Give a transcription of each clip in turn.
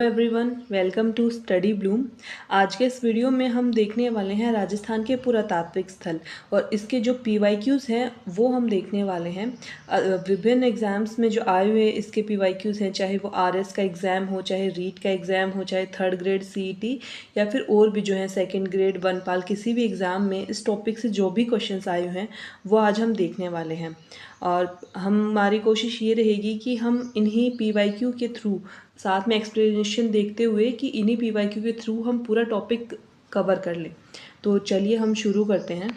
Everyone, welcome to Study Bloom. आज के इस वीडियो में हम देखने वाले हैं राजस्थान के पुरातात्विक स्थल और इसके जो PYQs हैं वो हम देखने वाले हैं। विभिन्न एग्ज़ाम्स में जो आए हुए इसके PYQs हैं, चाहे वो RS का एग्ज़ाम हो, चाहे रीट का एग्ज़ाम हो, चाहे 3rd ग्रेड CET या फिर और भी जो है 2nd ग्रेड वनपाल, किसी भी एग्ज़ाम में इस टॉपिक से जो भी क्वेश्चंस आए हुए हैं वो आज हम देखने वाले हैं। और हमारी कोशिश ये रहेगी कि हम इन्हीं PYQ के थ्रू साथ में एक्सप्लेनेशन देखते हुए कि इन्हीं PYQ के थ्रू हम पूरा टॉपिक कवर कर लें। तो चलिए हम शुरू करते हैं।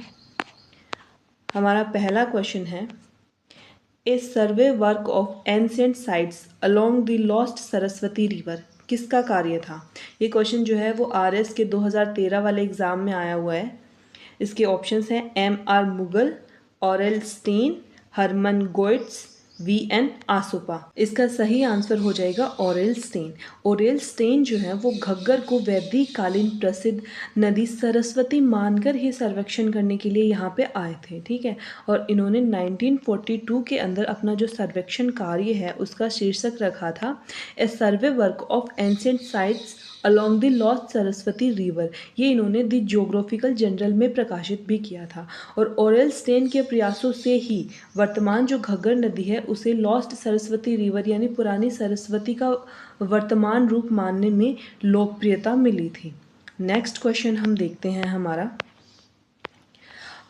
हमारा पहला क्वेश्चन है, a survey work of ancient sites along the lost Saraswati river किसका कार्य था। ये क्वेश्चन जो है वो RS के 2013 वाले एग्ज़ाम में आया हुआ है। इसके ऑप्शंस हैं MR Mughal, Aurel Stein, Hermann Goetz, VN Asopa. इसका सही आंसर हो जाएगा ऑरेल स्टेन। ऑरेल स्टेन जो है वो घग्गर को वैदिक कालीन प्रसिद्ध नदी सरस्वती मानकर ही सर्वेक्षण करने के लिए यहाँ पे आए थे, ठीक है। और इन्होंने 1942 के अंदर अपना जो सर्वेक्षण कार्य है उसका शीर्षक रखा था a survey work of ancient sites along the lost Saraswati river. ये इन्होंने द ज्योग्राफिकल जर्नल में प्रकाशित भी किया था। और ऑरेल स्टेन के प्रयासों से ही वर्तमान जो घग्गर नदी है उसे लॉस्ट सरस्वती रिवर यानी पुरानी सरस्वती का वर्तमान रूप मानने में लोकप्रियता मिली थी। नेक्स्ट क्वेश्चन हम देखते हैं हमारा,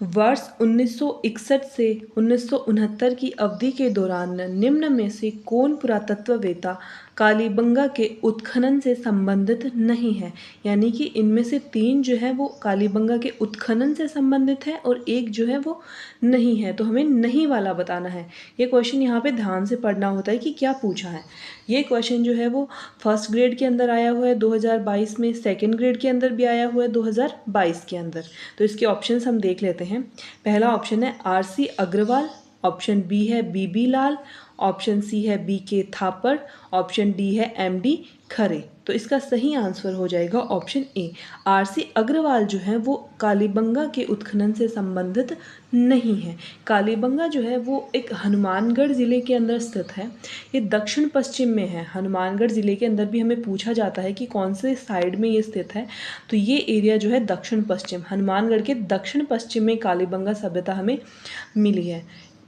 वर्ष 1961 से 1969 की अवधि के दौरान निम्न में से कौन पुरातत्ववेत्ता कालीबंगा के उत्खनन से संबंधित नहीं है। यानी कि इनमें से 3 जो है वो कालीबंगा के उत्खनन से संबंधित है और एक जो है वो नहीं है। तो हमें नहीं वाला बताना है। ये क्वेश्चन यहाँ पे ध्यान से पढ़ना होता है कि क्या पूछा है। ये क्वेश्चन जो है वो 1st ग्रेड के अंदर आया हुआ है 2022 में, 2nd ग्रेड के अंदर भी आया हुआ है 2022 के अंदर। तो इसके ऑप्शंस हम देख लेते हैं। पहला ऑप्शन है RC अग्रवाल, ऑप्शन B है BB लाल, ऑप्शन C है BK थापड़, ऑप्शन D है MD खरे। तो इसका सही आंसर हो जाएगा ऑप्शन A। RC अग्रवाल जो है वो कालीबंगा के उत्खनन से संबंधित नहीं है। कालीबंगा जो है वो एक हनुमानगढ़ ज़िले के अंदर स्थित है। ये दक्षिण पश्चिम में है। हनुमानगढ़ ज़िले के अंदर भी हमें पूछा जाता है कि कौन से साइड में ये स्थित है। तो ये एरिया जो है दक्षिण पश्चिम, हनुमानगढ़ के दक्षिण पश्चिम में कालीबंगा सभ्यता हमें मिली है।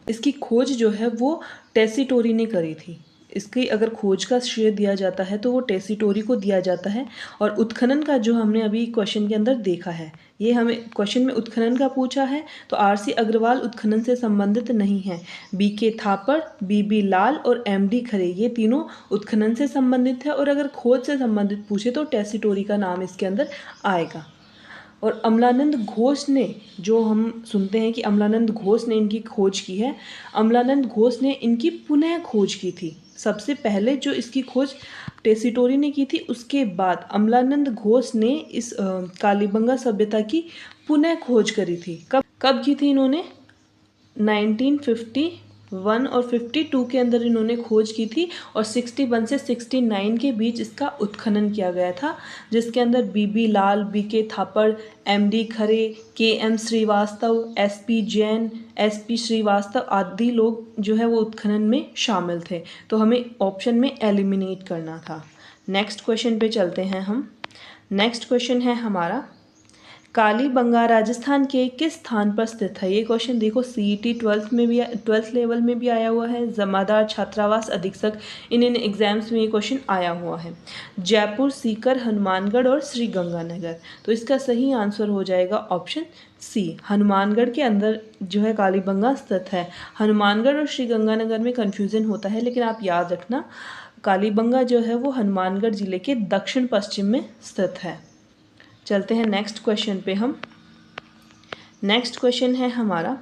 इसकी खोज जो है वो टेसीटोरी ने करी थी। इसकी अगर खोज का श्रेय दिया जाता है तो वो टेसीटोरी को दिया जाता है। और उत्खनन का जो हमने अभी क्वेश्चन के अंदर देखा है, ये हमें क्वेश्चन में उत्खनन का पूछा है तो RC अग्रवाल उत्खनन से संबंधित नहीं है। BK थापड़, BB लाल और MD खरे ये तीनों उत्खनन से संबंधित है। और अगर खोज से संबंधित पूछे तो टेसीटोरी का नाम इसके अंदर आएगा। और अमलानंद घोष ने, जो हम सुनते हैं कि अमलानंद घोष ने इनकी खोज की है, अमलानंद घोष ने इनकी पुनः खोज की थी। सबसे पहले जो इसकी खोज टेसीटोरी ने की थी, उसके बाद अमलानंद घोष ने इस कालीबंगा सभ्यता की पुनः खोज करी थी। कब की थी इन्होंने? 1951 और 52 के अंदर इन्होंने खोज की थी। और 61 से 69 के बीच इसका उत्खनन किया गया था, जिसके अंदर BB लाल, BK थापड़, MD खरे, KM Srivastava, SP Jain, SP Srivastava आदि लोग जो है वो उत्खनन में शामिल थे। तो हमें ऑप्शन में एलिमिनेट करना था। नेक्स्ट क्वेश्चन पे चलते हैं हम। नेक्स्ट क्वेश्चन है हमारा, कालीबंगा राजस्थान के किस स्थान पर स्थित है। ये क्वेश्चन देखो CET 12th लेवल में भी आया हुआ है, जमादार, छात्रावास अधीक्षक, इन एग्जाम्स में ये क्वेश्चन आया हुआ है। जयपुर, सीकर, हनुमानगढ़ और श्री गंगानगर। तो इसका सही आंसर हो जाएगा ऑप्शन C। हनुमानगढ़ के अंदर जो है कालीबंगा स्थित है। हनुमानगढ़ और श्री गंगानगर में कन्फ्यूज़न होता है, लेकिन आप याद रखना कालीबंगा जो है वो हनुमानगढ़ जिले के दक्षिण पश्चिम में स्थित है। चलते हैं नेक्स्ट क्वेश्चन पे हम। नेक्स्ट क्वेश्चन है हमारा,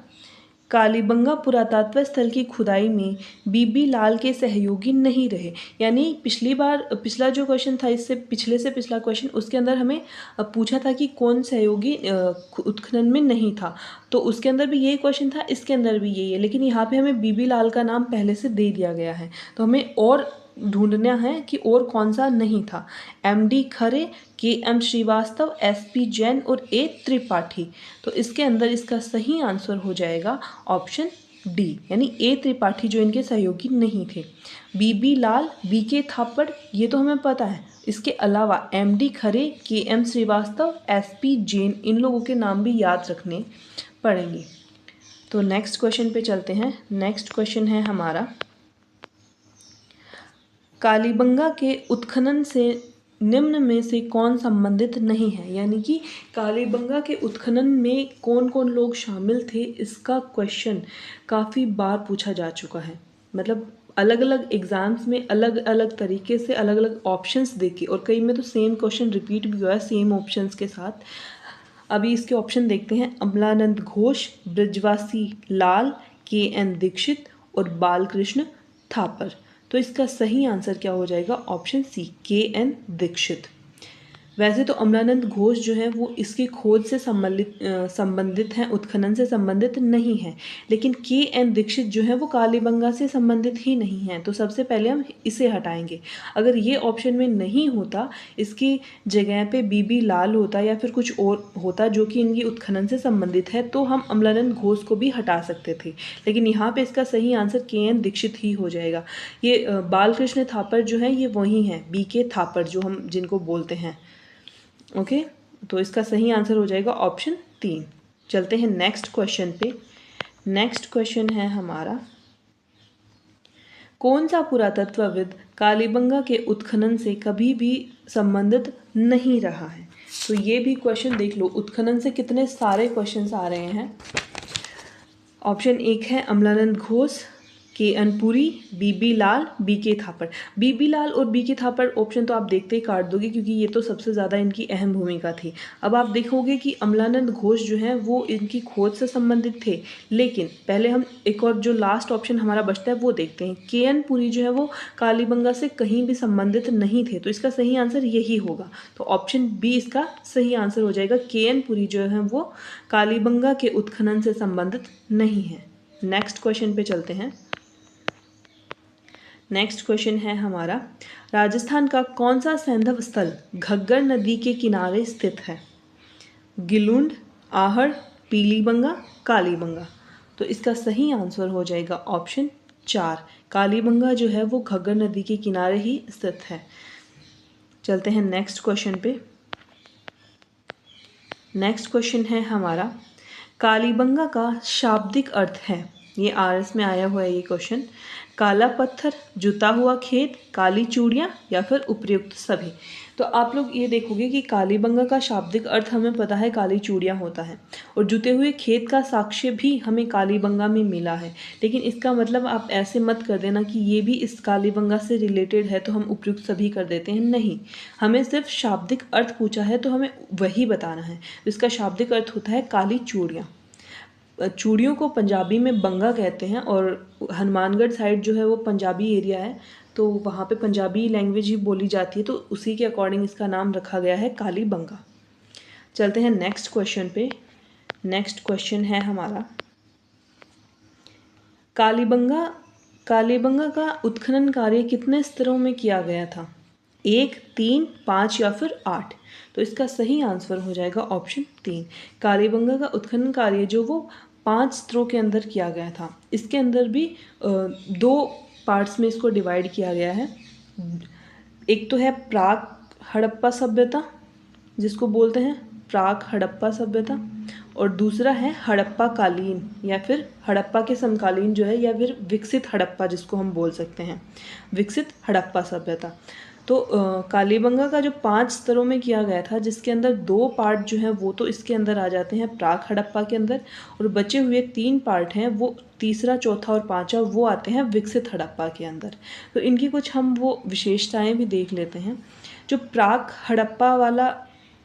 कालीबंगा पुरातत्व स्थल की खुदाई में BB लाल के सहयोगी नहीं रहे। यानी पिछला जो क्वेश्चन था, इससे पिछला क्वेश्चन, उसके अंदर हमें पूछा था कि कौन सहयोगी उत्खनन में नहीं था। तो उसके अंदर भी यही क्वेश्चन था, इसके अंदर भी यही है, लेकिन यहाँ पे हमें BB लाल का नाम पहले से दे दिया गया है। तो हमें और ढूंढना है कि और कौन सा नहीं था। MD खरे, KM श्रीवास्तव, SP जैन और A त्रिपाठी। तो इसके अंदर इसका सही आंसर हो जाएगा ऑप्शन डी यानी ए त्रिपाठी जो इनके सहयोगी नहीं थे। बीबी लाल, बीके थापड़ ये तो हमें पता है। इसके अलावा एमडी खरे, केएम श्रीवास्तव, एसपी जैन, इन लोगों के नाम भी याद रखने पड़ेंगे। तो नेक्स्ट क्वेश्चन पे चलते हैं। नेक्स्ट क्वेश्चन है हमारा, कालीबंगा के उत्खनन से निम्न में से कौन संबंधित नहीं है, यानी कि कालीबंगा के उत्खनन में कौन कौन लोग शामिल थे, इसका क्वेश्चन काफ़ी बार पूछा जा चुका है। मतलब अलग अलग एग्ज़ाम्स में अलग अलग तरीके से अलग अलग ऑप्शंस देके, और कई में तो सेम क्वेश्चन रिपीट भी हुआ है सेम ऑप्शंस के साथ। अभी इसके ऑप्शन देखते हैं। अमलानंद घोष, ब्रजवासी लाल, के.एन. दीक्षित और बालकृष्ण थापर। तो इसका सही आंसर क्या हो जाएगा? Option C, K N. दीक्षित। वैसे तो अमलानंद घोष जो है वो इसकी खोज से संबंधित हैं, उत्खनन से संबंधित नहीं है, लेकिन के.एन. दीक्षित जो है वो कालीबंगा से संबंधित ही नहीं है। तो सबसे पहले हम इसे हटाएंगे। अगर ये ऑप्शन में नहीं होता, इसकी जगह पे बीबी लाल होता या फिर कुछ और होता जो कि इनकी उत्खनन से संबंधित है, तो हम अमलानंद घोष को भी हटा सकते थे। लेकिन यहाँ पे इसका सही आंसर के.एन. दीक्षित ही हो जाएगा। ये बालकृष्ण थापर जो है ये वही हैं, बीके थापर जो हम जिनको बोलते हैं। ओके, तो इसका सही आंसर हो जाएगा ऑप्शन 3। चलते हैं नेक्स्ट क्वेश्चन पे। नेक्स्ट क्वेश्चन है हमारा, कौन सा पुरातत्वविद कालीबंगा के उत्खनन से कभी भी संबंधित नहीं रहा है? तो ये भी क्वेश्चन देख लो, उत्खनन से कितने सारे क्वेश्चंस आ रहे हैं। ऑप्शन 1 है अमलानंद घोष, के.एन. पुरी, बीबी लाल, बीके थापड़। बीबी लाल और बीके थापड़ ऑप्शन तो आप देखते ही काट दोगे, क्योंकि ये तो सबसे ज़्यादा इनकी अहम भूमिका थी। अब आप देखोगे कि अमलानंद घोष जो हैं वो इनकी खोज से संबंधित थे, लेकिन पहले हम एक और जो लास्ट ऑप्शन हमारा बचता है वो देखते हैं। के.एन. पुरी जो है वो कालीबंगा से कहीं भी संबंधित नहीं थे, तो इसका सही आंसर यही होगा। तो ऑप्शन बी इसका सही आंसर हो जाएगा। के.एन. पुरी जो है वो कालीबंगा के उत्खनन से संबंधित नहीं है। नेक्स्ट क्वेश्चन पे चलते हैं। नेक्स्ट क्वेश्चन है हमारा, राजस्थान का कौन सा सैंधव स्थल घग्गर नदी के किनारे स्थित है? गिलुंड, आहड़, पीलीबंगा, कालीबंगा। तो इसका सही आंसर हो जाएगा ऑप्शन 4, कालीबंगा जो है वो घग्गर नदी के किनारे ही स्थित है। चलते हैं नेक्स्ट क्वेश्चन पे। नेक्स्ट क्वेश्चन है हमारा, कालीबंगा का शाब्दिक अर्थ है, ये आरएस में आया हुआ है ये क्वेश्चन, काला पत्थर, जुता हुआ खेत, काली चूड़ियाँ या फिर उपयुक्त सभी। तो आप लोग ये देखोगे कि कालीबंगा का शाब्दिक अर्थ हमें पता है काली चूड़ियाँ होता है, और जुते हुए खेत का साक्ष्य भी हमें कालीबंगा में मिला है। लेकिन इसका मतलब आप ऐसे मत कर देना कि ये भी इस कालीबंगा से रिलेटेड है तो हम उपयुक्त सभी कर देते हैं, नहीं। हमें सिर्फ शाब्दिक अर्थ पूछा है तो हमें वही बताना है। इसका शाब्दिक अर्थ होता है काली चूड़ियाँ। चूड़ियों को पंजाबी में बंगा कहते हैं, और हनुमानगढ़ साइड जो है वो पंजाबी एरिया है, तो वहाँ पे पंजाबी लैंग्वेज ही बोली जाती है, तो उसी के अकॉर्डिंग इसका नाम रखा गया है कालीबंगा। चलते हैं नेक्स्ट क्वेश्चन पे। नेक्स्ट क्वेश्चन है हमारा, कालीबंगा का उत्खनन कार्य कितने स्तरों में किया गया था? 1, 3, 5 या फिर 8। तो इसका सही आंसर हो जाएगा ऑप्शन 3, कालीबंगा का उत्खनन कार्य जो वो 5 स्तरों के अंदर किया गया था। इसके अंदर भी 2 पार्ट्स में इसको डिवाइड किया गया है। एक तो है प्राक हड़प्पा सभ्यता, जिसको बोलते हैं प्राक हड़प्पा सभ्यता, और दूसरा है हड़प्पा कालीन या फिर हड़प्पा के समकालीन जो है, या फिर विकसित हड़प्पा जिसको हम बोल सकते हैं, विकसित हड़प्पा सभ्यता। तो कालीबंगा का जो 5 स्तरों में किया गया था, जिसके अंदर 2 पार्ट जो हैं वो तो इसके अंदर आ जाते हैं प्राक हड़प्पा के अंदर, और बचे हुए 3 पार्ट हैं वो तीसरा, चौथा और पांचवा वो आते हैं विकसित हड़प्पा के अंदर। तो इनकी कुछ हम वो विशेषताएं भी देख लेते हैं। जो प्राक हड़प्पा वाला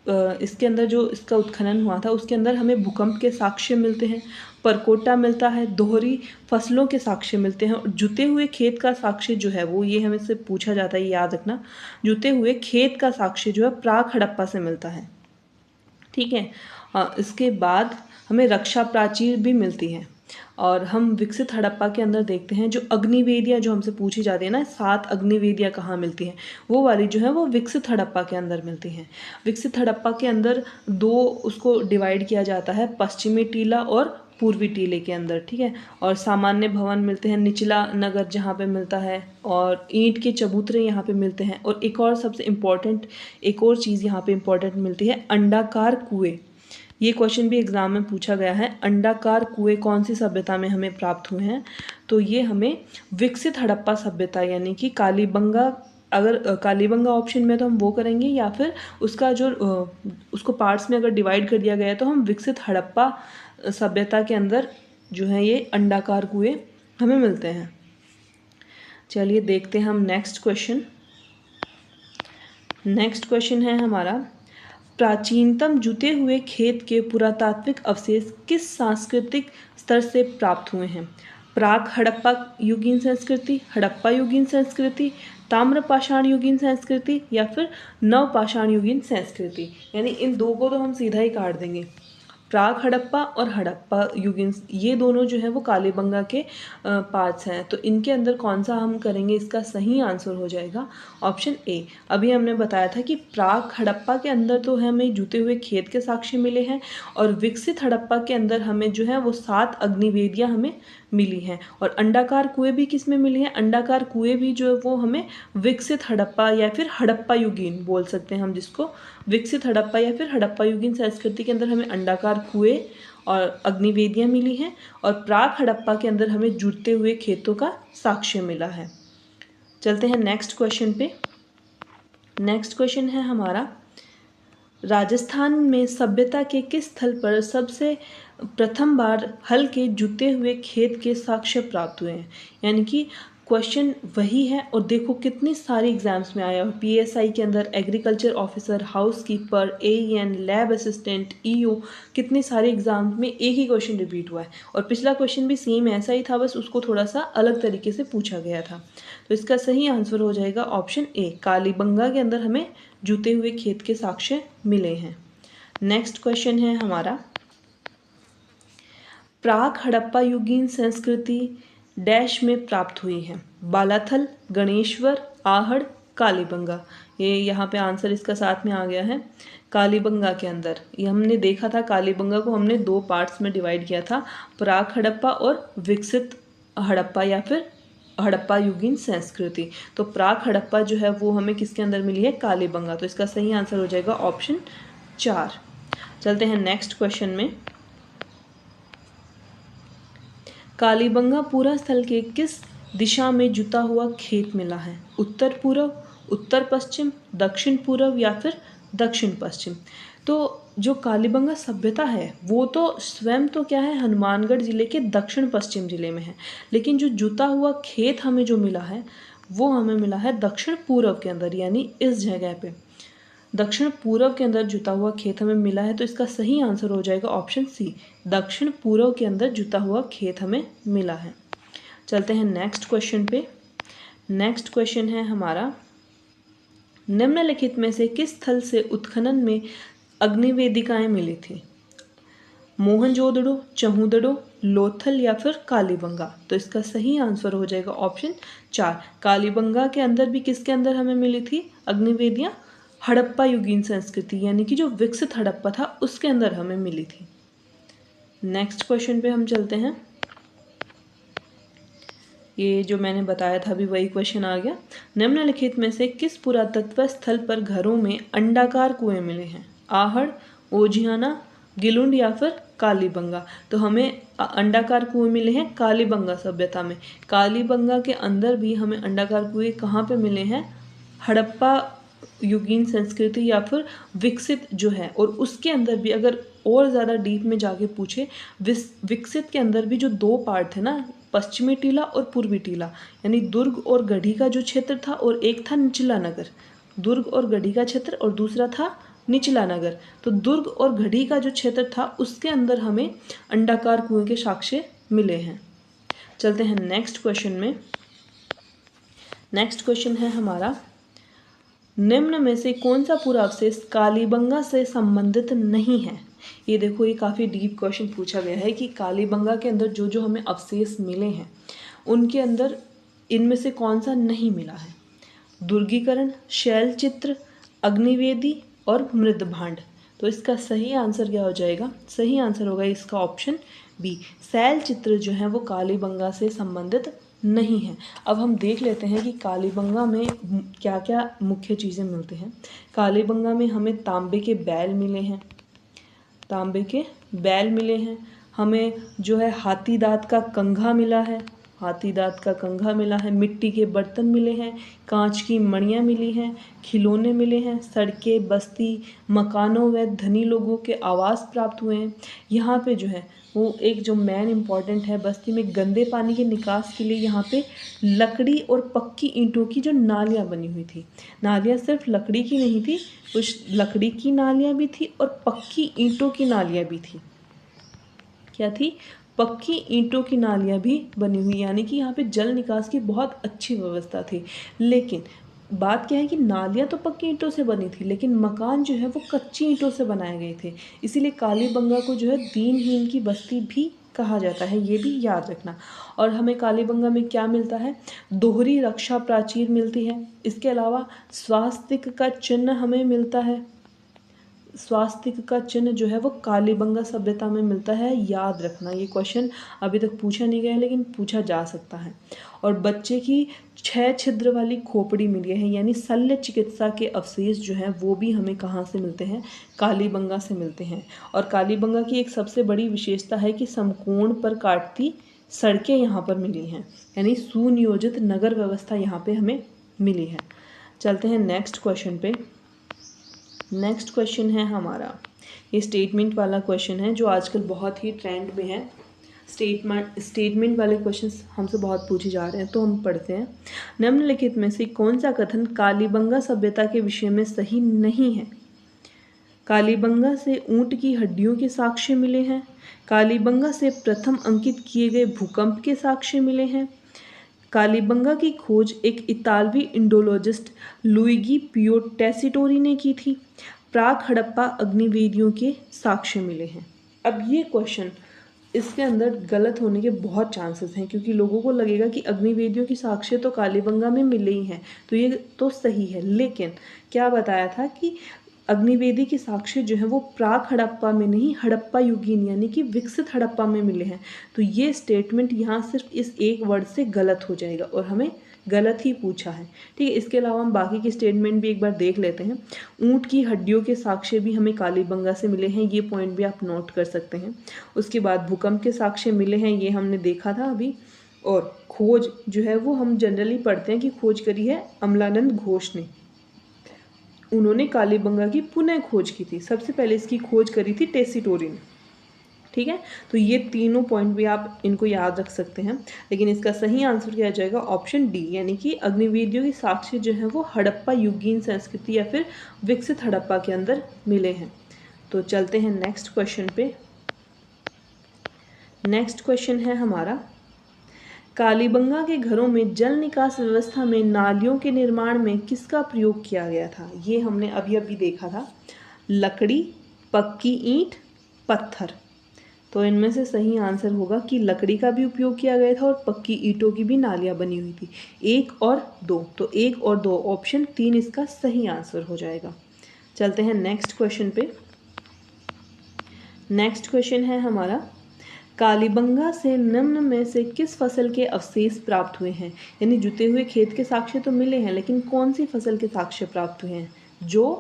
इसके अंदर जो इसका उत्खनन हुआ था, उसके अंदर हमें भूकंप के साक्ष्य मिलते हैं, परकोटा मिलता है, दोहरी फसलों के साक्ष्य मिलते हैं, और जुते हुए खेत का साक्ष्य जो है वो, ये हमें से पूछा जाता है, याद रखना, जुते हुए खेत का साक्ष्य जो है प्राक हड़प्पा से मिलता है। ठीक है, इसके बाद हमें रक्षा प्राचीर भी मिलती है। और हम विकसित हड़प्पा के अंदर देखते हैं जो अग्निवेदियाँ जो हमसे पूछी जाती है ना, 7 अग्निवेदियाँ कहाँ मिलती हैं, वो वाली जो है वो विकसित हड़प्पा के अंदर मिलती हैं। विकसित हड़प्पा के अंदर 2 उसको डिवाइड किया जाता है, पश्चिमी टीला और पूर्वी टीले के अंदर, ठीक है। और सामान्य भवन मिलते हैं निचला नगर जहाँ पे मिलता है, और ईंट के चबूतरे यहाँ पे मिलते हैं। और एक और सबसे इम्पॉर्टेंट एक और चीज़ यहाँ पे इम्पॉर्टेंट मिलती है, अंडाकार कुएं। ये क्वेश्चन भी एग्जाम में पूछा गया है, अंडाकार कुएं कौन सी सभ्यता में हमें प्राप्त हुए हैं, तो ये हमें विकसित हड़प्पा सभ्यता यानी कि कालीबंगा, अगर कालीबंगा ऑप्शन में तो हम वो करेंगे, या फिर उसका जो उसको पार्ट्स में अगर डिवाइड कर दिया गया है तो हम विकसित हड़प्पा सभ्यता के अंदर जो है ये अंडाकार कुएं हमें मिलते हैं। चलिए देखते हैं हम नेक्स्ट क्वेश्चन। नेक्स्ट क्वेश्चन है हमारा, प्राचीनतम जुते हुए खेत के पुरातात्विक अवशेष किस सांस्कृतिक स्तर से प्राप्त हुए हैं? प्राक हड़प्पा युगीन संस्कृति, हड़प्पा युगीन संस्कृति, ताम्रपाषाण युगीन संस्कृति, या फिर नवपाषाण युगीन संस्कृति। यानी इन दो को तो हम सीधा ही काट देंगे। प्राक हड़प्पा और हड़प्पा युगीन, ये दोनों जो है वो कालीबंगा के पार्ट्स हैं। तो इनके अंदर कौन सा हम करेंगे, इसका सही आंसर हो जाएगा ऑप्शन ए। अभी हमने बताया था कि प्राक हड़प्पा के अंदर तो हमें जुते हुए खेत के साक्ष्य मिले हैं, और विकसित हड़प्पा के अंदर हमें जो है वो 7 अग्निवेदियाँ हमें मिली हैं। और अंडाकार कुएं भी किस में मिली हैं, अंडाकार कुएं भी जो है वो हमें विकसित हड़प्पा या फिर हड़प्पा युगीन बोल सकते हैं हम जिसको, विकसित हड़प्पा या फिर हड़प्पा युगीन संस्कृति के अंदर हमें अंडाकार कुएं और अग्निवेदियाँ मिली हैं, और प्राक हड़प्पा के अंदर हमें जुड़ते हुए खेतों का साक्ष्य मिला है। चलते हैं नेक्स्ट क्वेश्चन पे। नेक्स्ट क्वेश्चन है हमारा, राजस्थान में सभ्यता के किस स्थल पर सबसे प्रथम बार हल के जुते हुए खेत के साक्ष्य प्राप्त हुए हैं? यानी कि क्वेश्चन वही है, और देखो कितनी सारी एग्जाम्स में आया। पीएसआई के अंदर agriculture officer, house keeper, AEN, lab assistant, EO, कितनी सारी एग्जाम्स में एक ही क्वेश्चन रिपीट हुआ है। और पिछला क्वेश्चन भी सेम ऐसा ही था, बस उसको थोड़ा सा अलग तरीके से पूछा गया था। तो इसका सही आंसर हो जाएगा ऑप्शन ए, कालीबंगा के अंदर हमें जुते हुए खेत के साक्ष्य मिले हैं। नेक्स्ट क्वेश्चन है हमारा, प्राक हड़प्पा युगीन संस्कृति डैश में प्राप्त हुई है? बालाथल, गणेश्वर, आहड़, कालीबंगा। ये यहाँ पे आंसर इसका साथ में आ गया है, कालीबंगा के अंदर। ये हमने देखा था, कालीबंगा को हमने 2 पार्ट्स में डिवाइड किया था, प्राक हड़प्पा और विकसित हड़प्पा या फिर हड़प्पा युगीन संस्कृति। तो प्राक हड़प्पा जो है वो हमें किसके अंदर मिली है, कालीबंगा। तो इसका सही आंसर हो जाएगा ऑप्शन 4। चलते हैं नेक्स्ट क्वेश्चन में। कालीबंगा पूरा स्थल के किस दिशा में जुता हुआ खेत मिला है? उत्तर पूर्व, उत्तर पश्चिम, दक्षिण पूर्व, या फिर दक्षिण पश्चिम। तो जो कालीबंगा सभ्यता है वो तो स्वयं तो क्या है, हनुमानगढ़ जिले के दक्षिण पश्चिम जिले में है, लेकिन जो जुता हुआ खेत हमें जो मिला है वो हमें मिला है दक्षिण पूर्व के अंदर, यानी इस जगह पे दक्षिण पूर्व के अंदर जुता हुआ खेत हमें मिला है। तो इसका सही आंसर हो जाएगा ऑप्शन सी, दक्षिण पूर्व के अंदर जुता हुआ खेत हमें मिला है। चलते हैं नेक्स्ट क्वेश्चन पे। नेक्स्ट क्वेश्चन है हमारा, निम्नलिखित में से किस स्थल से उत्खनन में अग्निवेदिकाएं मिली थी? मोहनजोदड़ो, चहूदड़ो, लोथल, या फिर कालीबंगा। तो इसका सही आंसर हो जाएगा ऑप्शन 4, कालीबंगा के अंदर भी किसके अंदर हमें मिली थी अग्निवेदियाँ? हड़प्पा युगीन संस्कृति यानी कि जो विकसित हड़प्पा था उसके अंदर हमें मिली थी। नेक्स्ट क्वेश्चन पे हम चलते हैं। ये जो मैंने बताया था अभी वही क्वेश्चन आ गया। निम्नलिखित में से किस पुरातत्व स्थल पर घरों में अंडाकार कुएं मिले हैं? आहड़, ओझियाना, गिलुंड, या फिर कालीबंगा। तो हमें अंडाकार कुएं मिले हैं कालीबंगा सभ्यता में। कालीबंगा के अंदर भी हमें अंडाकार कुएं कहाँ पे मिले हैं? हड़प्पा युगीन संस्कृति या फिर विकसित जो है, और उसके अंदर भी अगर और ज़्यादा डीप में जाके पूछे, विकसित के अंदर भी जो 2 पार्ट थे ना, पश्चिमी टीला और पूर्वी टीला, यानी दुर्ग और गढ़ी का जो क्षेत्र था, और एक था निचला नगर। दुर्ग और गढ़ी का क्षेत्र और दूसरा था निचला नगर। तो दुर्ग और गढ़ी का जो क्षेत्र था उसके अंदर हमें अंडाकार कुएं के साक्ष्य मिले हैं। चलते हैं नेक्स्ट क्वेश्चन में। नेक्स्ट क्वेश्चन है हमारा, निम्न में से कौन सा पुरावशेष कालीबंगा से संबंधित नहीं है? ये देखो, ये काफ़ी डीप क्वेश्चन पूछा गया है कि कालीबंगा के अंदर जो जो हमें अवशेष मिले हैं उनके अंदर इनमें से कौन सा नहीं मिला है। दुर्गीकरण, शैल चित्र, अग्निवेदी और मृदभांड। तो इसका सही आंसर क्या हो जाएगा? सही आंसर होगा इसका ऑप्शन बी। शैल चित्र जो है वो कालीबंगा से संबंधित नहीं है। अब हम देख लेते हैं कि कालीबंगा में क्या क्या मुख्य चीज़ें मिलती हैं। कालीबंगा में हमें तांबे के बैल मिले हैं, तांबे के बैल मिले हैं। हमें जो है हाथी दांत का कंघा मिला है, हाथी दांत का कंघा मिला है। मिट्टी के बर्तन मिले हैं, कांच की मणियाँ मिली हैं, खिलौने मिले हैं। सड़कें, बस्ती, मकानों व धनी लोगों के आवास प्राप्त हुए हैं। यहाँ पे जो है वो एक जो मेन इम्पॉर्टेंट है, बस्ती में गंदे पानी के निकास के लिए यहाँ पे लकड़ी और पक्की ईंटों की जो नालियाँ बनी हुई थी। नालियाँ सिर्फ लकड़ी की नहीं थी, कुछ लकड़ी की नालियाँ भी थी और पक्की ईंटों की नालियाँ भी थी। क्या थी? पक्की ईंटों की नालियाँ भी बनी हुई, यानी कि यहाँ पे जल निकास की बहुत अच्छी व्यवस्था थी। लेकिन बात क्या है कि नालियाँ तो पक्की ईंटों से बनी थी, लेकिन मकान जो है वो कच्ची ईंटों से बनाए गए थे। इसीलिए कालीबंगा को जो है दीनहीन की बस्ती भी कहा जाता है, ये भी याद रखना। और हमें कालीबंगा में क्या मिलता है? दोहरी रक्षा प्राचीर मिलती है। इसके अलावा स्वास्तिक का चिन्ह हमें मिलता है। स्वास्तिक का चिन्ह जो है वो कालीबंगा सभ्यता में मिलता है, याद रखना। ये क्वेश्चन अभी तक पूछा नहीं गया है लेकिन पूछा जा सकता है। और बच्चे की 6 छिद्र वाली खोपड़ी मिली है, यानी शल्य चिकित्सा के अवशेष जो हैं वो भी हमें कहाँ से मिलते हैं? कालीबंगा से मिलते हैं। और कालीबंगा की एक सबसे बड़ी विशेषता है कि समकोण पर काटती सड़कें यहाँ पर मिली हैं, यानी सुनियोजित नगर व्यवस्था यहाँ पे हमें मिली है। चलते हैं नेक्स्ट क्वेश्चन पे। नेक्स्ट क्वेश्चन है हमारा, ये स्टेटमेंट वाला क्वेश्चन है जो आजकल बहुत ही ट्रेंड में है। स्टेटमेंट वाले क्वेश्चंस हमसे बहुत पूछे जा रहे हैं, तो हम पढ़ते हैं। निम्नलिखित में से कौन सा कथन कालीबंगा सभ्यता के विषय में सही नहीं है? कालीबंगा से ऊंट की हड्डियों के साक्ष्य मिले हैं। कालीबंगा से प्रथम अंकित किए गए भूकंप के साक्ष्य मिले हैं। कालीबंगा की खोज एक इतालवी इंडोलॉजिस्ट लुइगी पियो टेसिटोरी ने की थी। प्राक हड़प्पा अग्निवेदियों के साक्ष्य मिले हैं। अब ये क्वेश्चन, इसके अंदर गलत होने के बहुत चांसेस हैं, क्योंकि लोगों को लगेगा कि अग्निवेदियों की साक्ष्य तो कालीबंगा में मिले ही हैं, तो ये तो सही है। लेकिन क्या बताया था कि अग्निवेदी के साक्ष्य जो है वो प्राक हड़प्पा में नहीं, हड़प्पा युगीन यानी कि विकसित हड़प्पा में मिले हैं। तो ये स्टेटमेंट यहाँ सिर्फ इस एक वर्ड से गलत हो जाएगा और हमें गलत ही पूछा है। ठीक है, इसके अलावा हम बाकी की स्टेटमेंट भी एक बार देख लेते हैं। ऊंट की हड्डियों के साक्ष्य भी हमें कालीबंगा से मिले हैं, ये पॉइंट भी आप नोट कर सकते हैं। उसके बाद भूकंप के साक्ष्य मिले हैं, ये हमने देखा था अभी। और खोज जो है वो हम जनरली पढ़ते हैं कि खोज करी है अमलानंद घोष ने। उन्होंने कालीबंगा की पुनः खोज की थी, सबसे पहले इसकी खोज करी थी टेसिटोरी ने। ठीक है, तो ये तीनों पॉइंट भी आप इनको याद रख सकते हैं। लेकिन इसका सही आंसर क्या जाएगा? ऑप्शन डी, यानी कि अग्निवेदियों की साक्ष्य जो है वो हड़प्पा युगीन संस्कृति या फिर विकसित हड़प्पा के अंदर मिले हैं। तो चलते हैं नेक्स्ट क्वेश्चन पे। नेक्स्ट क्वेश्चन है हमारा, कालीबंगा के घरों में जल निकास व्यवस्था में नालियों के निर्माण में किसका प्रयोग किया गया था? ये हमने अभी अभी देखा था। लकड़ी, पक्की ईंट, पत्थर। तो इनमें से सही आंसर होगा कि लकड़ी का भी उपयोग किया गया था और पक्की ईंटों की भी नालियाँ बनी हुई थी। 1 और 2, तो 1 और 2 ऑप्शन 3 इसका सही आंसर हो जाएगा। चलते हैं नेक्स्ट क्वेश्चन पे। नेक्स्ट क्वेश्चन है हमारा, कालीबंगा से निम्न में से किस फसल के अवशेष प्राप्त हुए हैं? यानी जुते हुए खेत के साक्ष्य तो मिले हैं, लेकिन कौन सी फसल के साक्ष्य प्राप्त हुए हैं? जौ,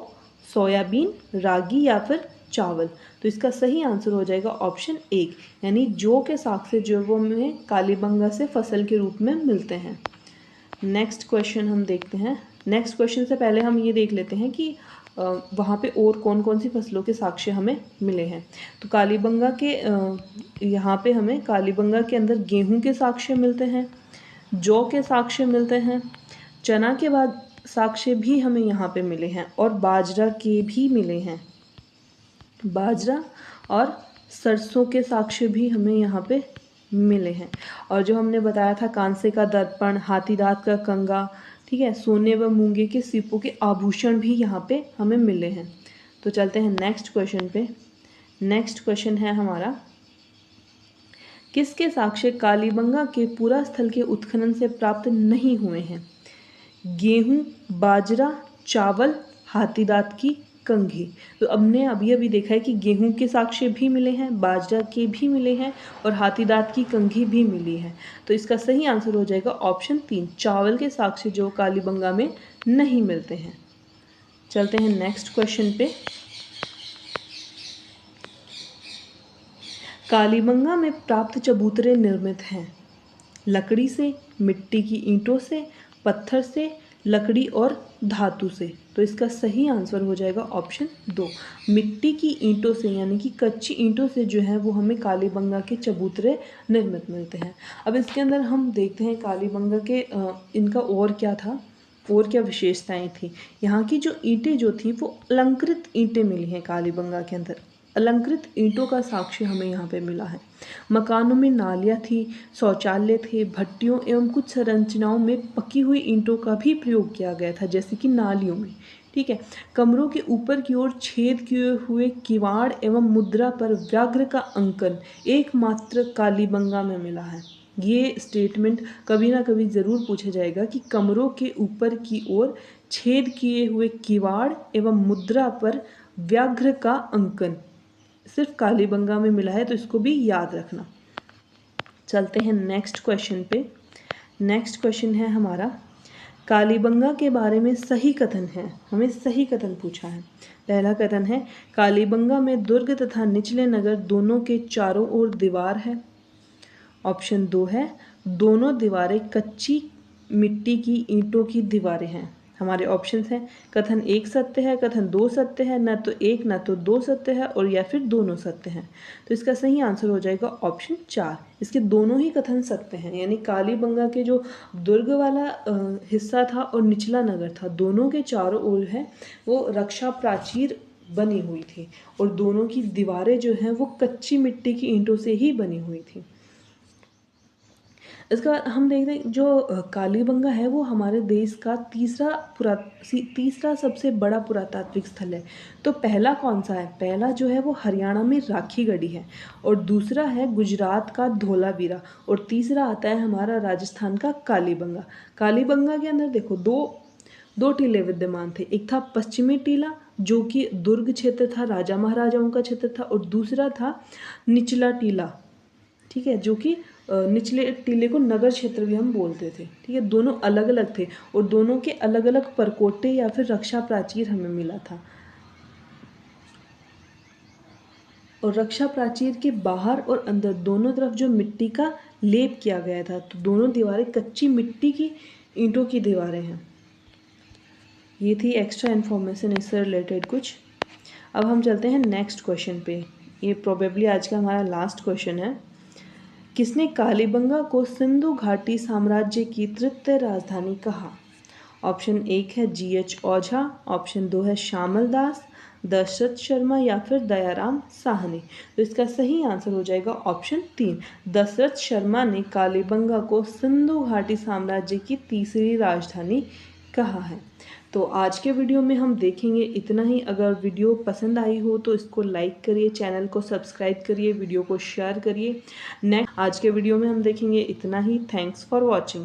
सोयाबीन, रागी या फिर चावल? तो इसका सही आंसर हो जाएगा ऑप्शन 1, यानी जौ के साक्ष्य जो वो हमें कालीबंगा से फसल के रूप में मिलते हैं। नेक्स्ट क्वेश्चन हम देखते हैं। नेक्स्ट क्वेश्चन से पहले हम ये देख लेते हैं कि वहाँ पे और कौन कौन सी फसलों के साक्ष्य हमें मिले हैं। तो कालीबंगा के यहाँ पे हमें कालीबंगा के अंदर गेहूं के साक्ष्य मिलते हैं, जौ के साक्ष्य मिलते हैं, चना के बाद साक्ष्य भी हमें यहाँ पे मिले हैं और बाजरा के भी मिले हैं। बाजरा और सरसों के साक्ष्य भी हमें यहाँ पे मिले हैं। और जो हमने बताया था कांसे का दर्पण, हाथी दांत का कंगा, ठीक है, सोने व मूंगे के सीपों के आभूषण भी यहाँ पे हमें मिले हैं। तो चलते हैं नेक्स्ट क्वेश्चन पे। नेक्स्ट क्वेश्चन है हमारा, किसके साक्ष्य कालीबंगा के पुरा स्थल के उत्खनन से प्राप्त नहीं हुए हैं? गेहूं, बाजरा, चावल, हाथीदांत की कंघी। तो हमने अभी अभी देखा है कि गेहूं के साक्ष्य भी मिले हैं, बाजरा के भी मिले हैं और हाथीदांत की कंघी भी मिली है। तो इसका सही आंसर हो जाएगा ऑप्शन 3, चावल के साक्ष्य जो कालीबंगा में नहीं मिलते हैं। चलते हैं नेक्स्ट क्वेश्चन पे। कालीबंगा में प्राप्त चबूतरे निर्मित हैं लकड़ी से, मिट्टी की ईंटों से, पत्थर से, लकड़ी और धातु से। तो इसका सही आंसर हो जाएगा ऑप्शन 2, मिट्टी की ईंटों से, यानी कि कच्ची ईंटों से जो है वो हमें कालीबंगा के चबूतरे निर्मित मिलते हैं। अब इसके अंदर हम देखते हैं कालीबंगा के इनका और क्या था, और क्या विशेषताएं थी। यहाँ की जो ईंटें जो थी वो अलंकृत ईंटें मिली हैं कालीबंगा के अंदर, अलंकृत ईंटों का साक्ष्य हमें यहाँ पे मिला है। मकानों में नालियाँ थी, शौचालय थे, भट्टियों एवं कुछ संरचनाओं में पकी हुई ईंटों का भी प्रयोग किया गया था, जैसे कि नालियों में। ठीक है। कमरों के ऊपर की ओर छेद किए हुए किवाड़ एवं मुद्रा पर व्याघ्र का अंकन एकमात्र कालीबंगा में मिला है। ये स्टेटमेंट कभी ना कभी ज़रूर पूछा जाएगा कि कमरों के ऊपर की ओर छेद किए हुए किवाड़ एवं मुद्रा पर व्याघ्र का अंकन सिर्फ कालीबंगा में मिला है, तो इसको भी याद रखना। चलते हैं नेक्स्ट क्वेश्चन पे। नेक्स्ट क्वेश्चन है हमारा, कालीबंगा के बारे में सही कथन है, हमें सही कथन पूछा है। पहला कथन है, कालीबंगा में दुर्ग तथा निचले नगर दोनों के चारों ओर दीवार है। ऑप्शन 2 है, दोनों दीवारें कच्ची मिट्टी की ईंटों की दीवारें हैं। हमारे ऑप्शंस हैं, कथन 1 सत्य है, कथन 2 सत्य है, न तो 1 न तो 2 सत्य है, और या फिर दोनों सत्य हैं। तो इसका सही आंसर हो जाएगा ऑप्शन 4, इसके दोनों ही कथन सत्य हैं। यानी कालीबंगा के जो दुर्ग वाला हिस्सा था और निचला नगर था, दोनों के चारों ओर है वो रक्षा प्राचीर बनी हुई थी, और दोनों की दीवारें जो हैं वो कच्ची मिट्टी की ईंटों से ही बनी हुई थी। इसका हम देखते हैं जो कालीबंगा है वो हमारे देश का तीसरा सबसे बड़ा पुरातात्विक स्थल है। तो पहला कौन सा है? पहला जो है वो हरियाणा में राखीगढ़ी है, और दूसरा है गुजरात का धोलावीरा, और तीसरा आता है हमारा राजस्थान का कालीबंगा। कालीबंगा के अंदर देखो दो टीले विद्यमान थे। एक था पश्चिमी टीला जो कि दुर्ग क्षेत्र था, राजा महाराजाओं का क्षेत्र था, और दूसरा था निचला टीला, ठीक है, जो कि निचले टीले को नगर क्षेत्र भी हम बोलते थे। ठीक है, दोनों अलग अलग थे और दोनों के अलग अलग परकोटे या फिर रक्षा प्राचीर हमें मिला था। और रक्षा प्राचीर के बाहर और अंदर दोनों तरफ जो मिट्टी का लेप किया गया था, तो दोनों दीवारें कच्ची मिट्टी की ईंटों की दीवारें हैं। ये थी एक्स्ट्रा इन्फॉर्मेशन इससे रिलेटेड कुछ। अब हम चलते हैं नेक्स्ट क्वेश्चन पे। ये प्रोबेबली आज का हमारा लास्ट क्वेश्चन है। किसने कालीबंगा को सिंधु घाटी साम्राज्य की तृतीय राजधानी कहा? ऑप्शन 1 है GH ओझा, ऑप्शन 2 है श्यामल दास, दशरथ शर्मा या फिर दयाराम साहनी। तो इसका सही आंसर हो जाएगा ऑप्शन 3, दशरथ शर्मा ने कालीबंगा को सिंधु घाटी साम्राज्य की तीसरी राजधानी कहा है। तो आज के वीडियो में हम देखेंगे इतना ही। अगर वीडियो पसंद आई हो तो इसको लाइक करिए, चैनल को सब्सक्राइब करिए, वीडियो को शेयर करिए। नेक्स्ट आज के वीडियो में हम देखेंगे इतना ही। Thanks for watching.